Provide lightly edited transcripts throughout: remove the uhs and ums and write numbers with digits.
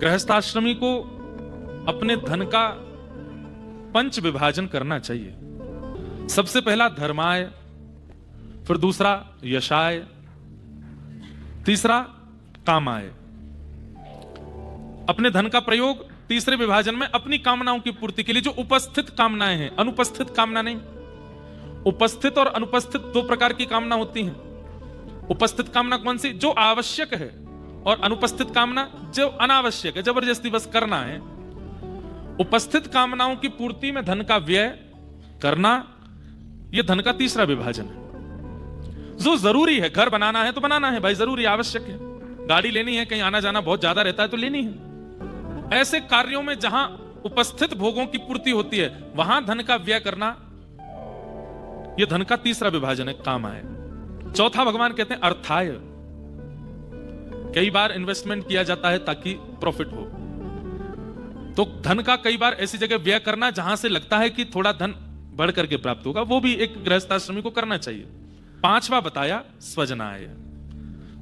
गृहस्थाश्रमी को अपने धन का पंच विभाजन करना चाहिए। सबसे पहला धर्माय, फिर दूसरा यशाय, तीसरा कामाय। अपने धन का प्रयोग तीसरे विभाजन में अपनी कामनाओं की पूर्ति के लिए, जो उपस्थित कामनाएं हैं, अनुपस्थित कामना नहीं। उपस्थित और अनुपस्थित दो प्रकार की कामना होती हैं। उपस्थित कामना कौन सी? जो आवश्यक है, और अनुपस्थित कामना जो अनावश्यक है, जबरदस्ती बस करना है। उपस्थित कामनाओं की पूर्ति में धन का व्यय करना, यह धन का तीसरा विभाजन है। जो जरूरी है, घर बनाना है तो बनाना है भाई, जरूरी आवश्यक है। गाड़ी लेनी है, कहीं आना जाना बहुत ज्यादा रहता है तो लेनी है। ऐसे कार्यों में जहां उपस्थित भोगों की पूर्ति होती है, वहां धन का व्यय करना, यह धन का तीसरा विभाजन है, कामाय। चौथा भगवान कहते हैं अर्थाय। कई बार इन्वेस्टमेंट किया जाता है ताकि प्रॉफिट हो, तो धन का कई बार ऐसी जगह व्यय करना जहां से लगता है कि थोड़ा धन बढ़ करके प्राप्त होगा, वो भी एक गृहस्थाश्रमी को करना चाहिए। पांचवा बताया स्वजनाय।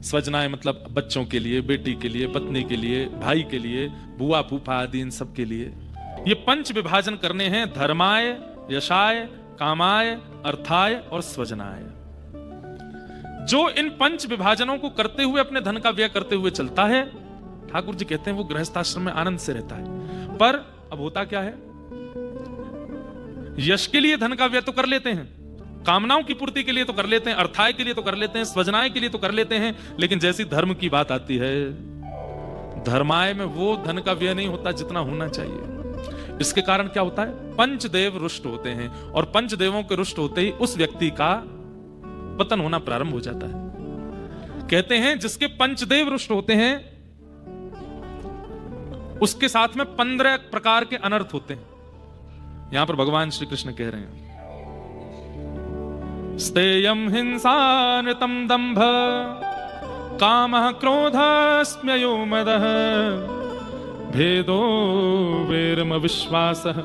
स्वजनाय मतलब बच्चों के लिए, बेटी के लिए, पत्नी के लिए, भाई के लिए, बुआ फूफा आदि, इन सब के लिए ये पंच विभाजन करने हैं। धर्माय, यशाय, कामाय, अर्थाय और स्वजनाय। जो इन पंच विभाजनों को करते हुए अपने धन का व्यय करते हुए चलता है, ठाकुर जी कहते हैं वो गृहस्थाश्रम में आनंद से रहता है। पर अब होता क्या है, यश के लिए धन का व्यय तो कर लेते हैं, कामनाओं की पूर्ति के लिए तो कर लेते हैं, अर्थाय के लिए तो कर लेते हैं, स्वजनाय के लिए तो कर लेते हैं, लेकिन जैसी धर्म की बात आती है, धर्माय में वो धन का व्यय नहीं होता जितना होना चाहिए। इसके कारण क्या होता है, पंचदेव रुष्ट होते हैं, और पंचदेवों के रुष्ट होते ही उस व्यक्ति का पतन होना प्रारंभ हो जाता है। कहते हैं जिसके पंचदेव रुष्ट होते हैं उसके साथ में 15 प्रकार के अनर्थ होते हैं। यहां पर भगवान श्री कृष्ण कह रहे हैं, स्तेयं हिंसानृतं दंभ कामः क्रोधस्म्ययो मदः भेदो वैरम विश्वासः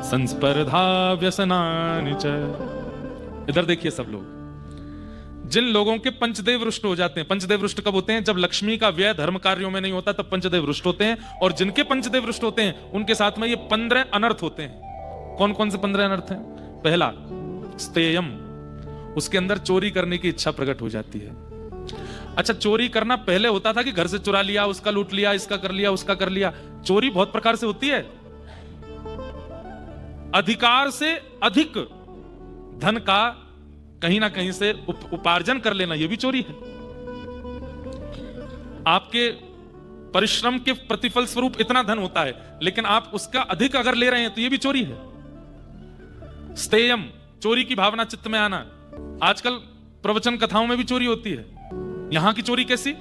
संस्पर्धा व्यसनानि च। इधर देखिए सब लोग, जिन लोगों के पंचदेव रुष्ट हो जाते हैं, पंचदेव रुष्ट कब होते हैं? जब लक्ष्मी का व्यय धर्म कार्यों में नहीं होता तब पंचदेव रुष्ट होते हैं। और जिनके पंचदेव रुष्ट होते हैं उनके साथ में ये 15 अनर्थ होते हैं। कौन कौन से 15 अनर्थ हैं? पहला स्तेयम, उसके अंदर चोरी करने की इच्छा प्रकट हो जाती है। अच्छा, चोरी करना पहले होता था कि घर से चुरा लिया, उसका लूट लिया, इसका कर लिया, उसका कर लिया। चोरी बहुत प्रकार से होती है। अधिकार से अधिक धन का कहीं ना कहीं से उपार्जन कर लेना, यह भी चोरी है। आपके परिश्रम के प्रतिफल स्वरूप इतना धन होता है, लेकिन आप उसका अधिक अगर ले रहे हैं तो यह भी चोरी है। स्तेयम, चोरी की भावना चित्त में आना। आजकल प्रवचन कथाओं में भी चोरी होती है। यहां की चोरी कैसी?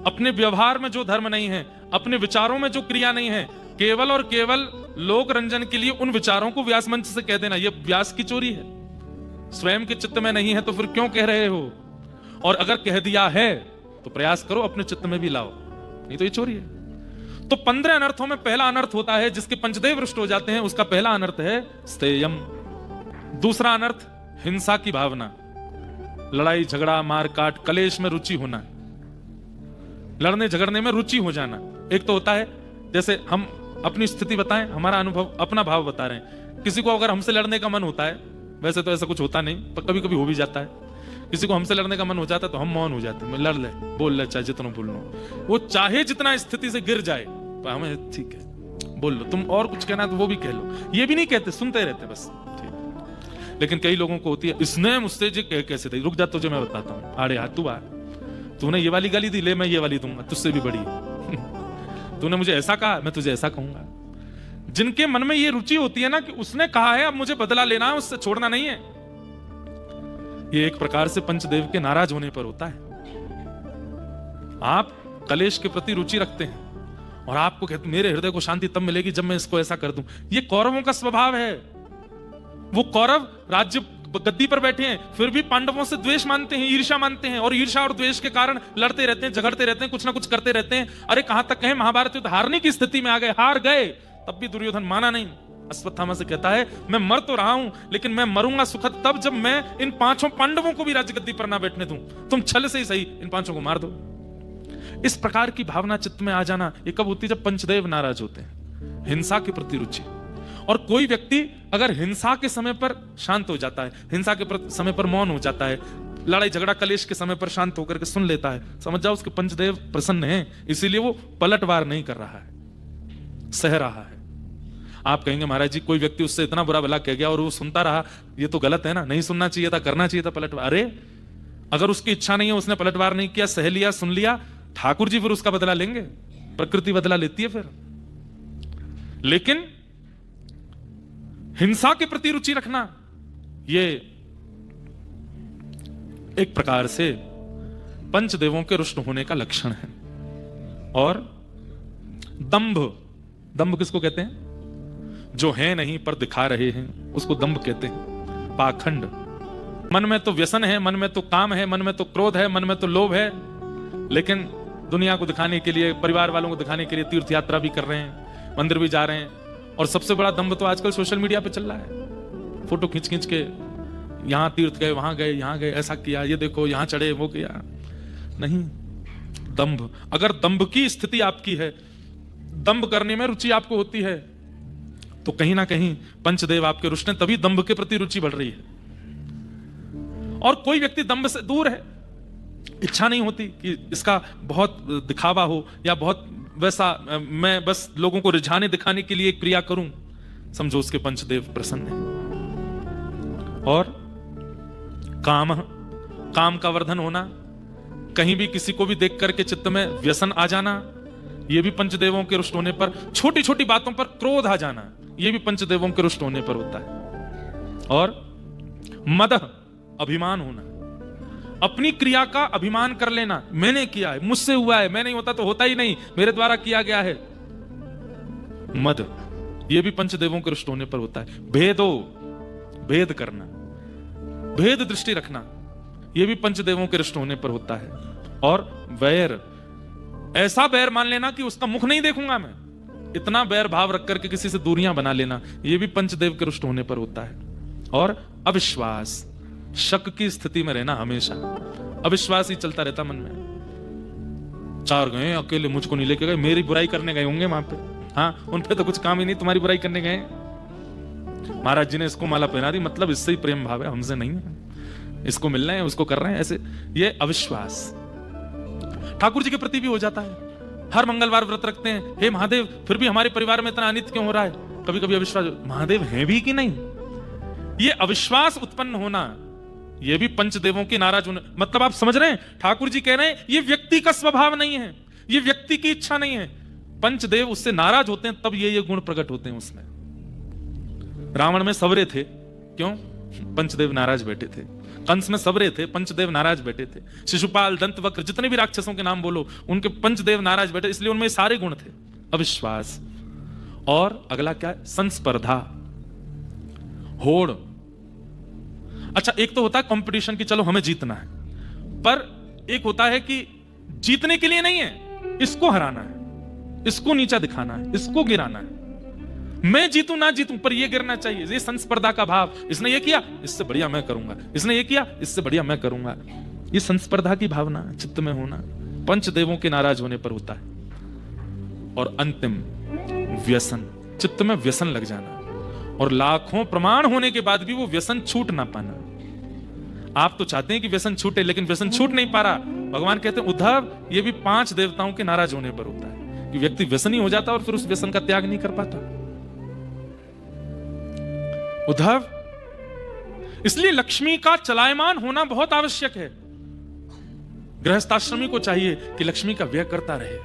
अपने व्यवहार में जो धर्म नहीं है, अपने विचारों में जो क्रिया नहीं है, केवल और केवल लोक रंजन के लिए उन विचारों को व्यास मंच से कह देना, यह व्यास की चोरी है। स्वयं के चित्त में नहीं है तो फिर क्यों कह रहे हो? और अगर कह दिया है तो प्रयास करो अपने चित्त में भी लाओ, नहीं तो ये चोरी है। तो 15 अनर्थों में पहला अनर्थ होता है जिसके पंचदेव रुष्ट हो जाते हैं, उसका पहला अनर्थ है स्तेयम। दूसरा अनर्थ हिंसा की भावना, लड़ाई झगड़ा, मार काट, कलेश में रुचि होना, लड़ने झगड़ने में रुचि हो जाना। एक तो होता है, जैसे हम अपनी स्थिति बताएं, हमारा अनुभव, अपना भाव बता रहे हैं। किसी को अगर हमसे लड़ने का मन होता है, वैसे तो ऐसा कुछ होता नहीं पर कभी कभी हो भी जाता है, किसी को हमसे लड़ने का मन हो जाता है तो हम मौन हो जाते हैं, लड़ ले, बोल ले, चाहे जितना बोल लो, वो चाहे जितना स्थिति से गिर जाए, पर हमें ठीक है बोल लो, तुम और कुछ कहना तो वो भी कह लो, ये भी नहीं कहते, सुनते रहते बस, ठीक। लेकिन कई लोगों को होती है, इसने मुझसे जो कैसे दी, रुक जा तुझे मैं बताता हूँ, आड़े हाथ तू आ, तूने ये वाली गाली दी, ले मैं ये वाली दूंगा, तुझसे भी बड़ी तूने मुझे ऐसा कहा, मैं तुझे ऐसा कहूंगा। जिनके मन में ये रुचि होती है ना कि उसने कहा है, अब मुझे बदला लेना है, उससे छोड़ना नहीं है, ये एक प्रकार से पंचदेव के नाराज होने पर होता है। आप कलेश के प्रति रुचि रखते हैं और आपको कहते मेरे हृदय को शांति तब मिलेगी जब मैं इसको ऐसा कर दूं। ये कौरवों का स्वभाव है। वो कौरव राज्य गद्दी पर बैठे हैं, फिर भी पांडवों से द्वेष मानते हैं, ईर्ष्या मानते हैं, और ईर्ष्या और द्वेष के कारण लड़ते रहते हैं, झगड़ते रहते हैं, कुछ ना कुछ करते रहते हैं। अरे कहां तक कहें, महाभारत युद्ध हारने की स्थिति में आ गए, हार गए, तब भी दुर्योधन माना नहीं। अश्वत्थामा से कहता है मैं मर तो रहा हूं, लेकिन मैं मरूंगा सुखद तब जब मैं इन 5 पांडवों को भी राज्य गद्दी पर ना बैठने दूं। तुम छल से ही सही इन 5 को मार दो। इस प्रकार की भावना चित्त में आ जाना ये कब होती है? जब पंचदेव नाराज होते हैं, हिंसा की प्रति रुचि। और कोई व्यक्ति अगर हिंसा के समय पर शांत हो जाता है, हिंसा के समय पर मौन हो जाता है, लड़ाई झगड़ा कलेश के समय पर शांत होकर के सुन लेता है, समझ जाओ उसके पंचदेव प्रसन्न हैं, इसीलिए वो पलटवार नहीं कर रहा है, सह रहा है। आप कहेंगे महाराज जी कोई व्यक्ति उससे इतना बुरा भला कह गया और वो सुनता रहा, ये तो गलत है ना, नहीं सुनना चाहिए था, करना चाहिए था पलटवार। अरे अगर उसकी इच्छा नहीं है, उसने पलटवार नहीं किया, सह लिया, सुन लिया, ठाकुर जी फिर उसका बदला लेंगे, प्रकृति बदला लेती है फिर। लेकिन हिंसा के प्रति रुचि रखना ये एक प्रकार से पंचदेवों के रुष्ट होने का लक्षण है। और दंभ, दंभ किसको कहते हैं? जो है नहीं पर दिखा रहे हैं, उसको दंभ कहते हैं। पाखंड, मन में तो व्यसन है, मन में तो काम है, मन में तो क्रोध है, मन में तो लोभ है, लेकिन दुनिया को दिखाने के लिए, परिवार वालों को दिखाने के लिए तीर्थ यात्रा भी कर रहे हैं, मंदिर भी जा रहे हैं। और सबसे बड़ा दंभ तो आजकल सोशल मीडिया पे चल रहा है, फोटो खींच खींच के यहां तीर्थ गए, वहां गए, यहां गए, ऐसा किया, ये देखो यहां चढ़े, वो किया। नहीं, दंभ। अगर दंभ की स्थिति आपकी है, दंभ करने में रुचि आपको होती है, तो कहीं ना कहीं पंचदेव आपके रुष्ट हैं, तभी दंभ के प्रति रुचि बढ़ रही है। और कोई व्यक्ति दंभ से दूर है, इच्छा नहीं होती कि इसका बहुत दिखावा हो या बहुत वैसा मैं बस लोगों को रिझाने दिखाने के लिए एक क्रिया करूं, समझो उसके पंचदेव प्रसन्न है। और काम, काम का वर्धन होना, कहीं भी किसी को भी देख करके चित्त में व्यसन आ जाना, यह भी पंचदेवों के रुष्ट होने पर, छोटी छोटी बातों पर क्रोध आ जाना, यह भी पंचदेवों के रुष्ट होने पर होता है। और मद, अभिमान होना, अपनी क्रिया का अभिमान कर लेना, मैंने किया है, मुझसे हुआ है, मैं नहीं होता तो होता ही नहीं, मेरे द्वारा किया गया है। मद, यह भी पंचदेवों के रुष्ट होने पर होता है। भेदो, भेद करना, भेद दृष्टि रखना, यह भी पंचदेवों के रुष्ट होने पर होता है। और वैर, ऐसा बैर मान लेना कि उसका मुख नहीं देखूंगा मैं, इतना बैर भाव रख करके किसी से दूरियां बना लेना, यह भी पंचदेव के रुष्ट होने पर होता है। और अविश्वास, शक की स्थिति में रहना, हमेशा अविश्वास ही चलता रहता मन में। चार गए अकेले, मुझको नहीं लेके गए, मेरी बुराई करने गए होंगे वहां पे, हाँ उन पे तो कुछ काम ही नहीं, तुम्हारी बुराई करने गए। महाराज जी ने इसको माला पहना दी, मतलब इससे ही प्रेम भाव है, हमसे नहीं है, इसको मिल रहे हैं, उसको कर रहे हैं, ऐसे ये अविश्वास ठाकुर जी के प्रति भी हो जाता है। हर मंगलवार व्रत रखते हैं, हे महादेव फिर भी हमारे परिवार में इतना अनित क्यों हो रहा है? कभी कभी अविश्वास, महादेव हैं भी कि नहीं? ये अविश्वास उत्पन्न होना, ये भी पंचदेवों की नाराज होना। मतलब आप समझ रहे हैं, ठाकुर जी कह रहे हैं ये व्यक्ति का स्वभाव नहीं है, ये व्यक्ति की इच्छा नहीं है, पंचदेव उससे नाराज होते हैं, तब ये गुण प्रकट होते हैं उसमें। रावण में सबरे थे, क्यों? पंचदेव नाराज बैठे थे। कंस में सबरे थे, पंचदेव नाराज बैठे थे। शिशुपाल, दंतवक्र, जितने भी राक्षसों के नाम बोलो, उनके पंचदेव नाराज बैठे, इसलिए उनमें सारे गुण थे। अविश्वास। और अगला क्या है? संस्पर्धा, होड़। अच्छा, एक तो होता है कंपटीशन की चलो हमें जीतना है, पर एक होता है कि जीतने के लिए नहीं है, इसको हराना है, इसको नीचा दिखाना है, इसको गिराना है। मैं जीतूं ना जीतूं पर ये गिरना चाहिए, ये संस्पर्धा का भाव। इसने ये किया, इससे बढ़िया मैं करूंगा, इसने ये किया, इससे बढ़िया मैं करूंगा। ये संस्पर्धा की भावना चित्त में होना पंचदेवों के नाराज होने पर होता है। और अंतिम व्यसन, चित्त में व्यसन लग जाना, और लाखों प्रमाण होने के बाद भी वो व्यसन छूट ना पाना। आप तो चाहते हैं कि व्यसन छूटे, लेकिन व्यसन छूट नहीं पा रहा। भगवान कहते हैं उद्धव, ये भी 5 देवताओं के नाराज होने पर होता है कि व्यक्ति व्यसनी हो जाता और फिर उस व्यसन का त्याग नहीं कर पाता। उद्धव, इसलिए लक्ष्मी का चलायमान होना बहुत आवश्यक है। गृहस्थाश्रमी को चाहिए कि लक्ष्मी का व्यय करता रहे,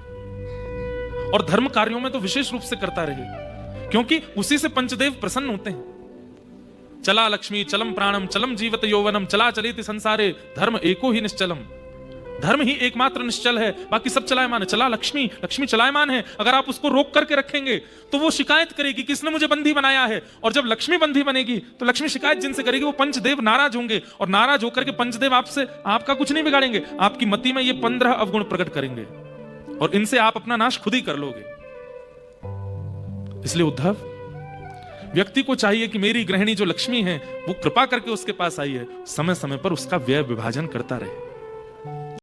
और धर्म कार्यों में तो विशेष रूप से करता रहे, क्योंकि उसी से पंचदेव प्रसन्न होते हैं। चला लक्ष्मी चलम प्राणम चलम जीवत यौवनम चला चलेति संसारे धर्म एको ही निश्चलम। धर्म ही एकमात्र निश्चल है, बाकी सब चलायमान है। चला लक्ष्मी, लक्ष्मी चलायमान है। अगर आप उसको रोक करके रखेंगे तो वो शिकायत करेगी किसने मुझे बंधी बनाया है, और जब लक्ष्मी बंधी बनेगी तो लक्ष्मी शिकायत जिनसे करेगी, वो पंचदेव नाराज होंगे, और नाराज होकर के पंचदेव आपसे आपका कुछ नहीं बिगाड़ेंगे, आपकी मति में ये 15 अवगुण प्रकट करेंगे, और इनसे आप अपना नाश खुद ही कर लोगे। इसलिए उद्धव, व्यक्ति को चाहिए कि मेरी गृहिणी जो लक्ष्मी है वो कृपा करके उसके पास आई है, समय समय पर उसका व्यय विभाजन करता रहे।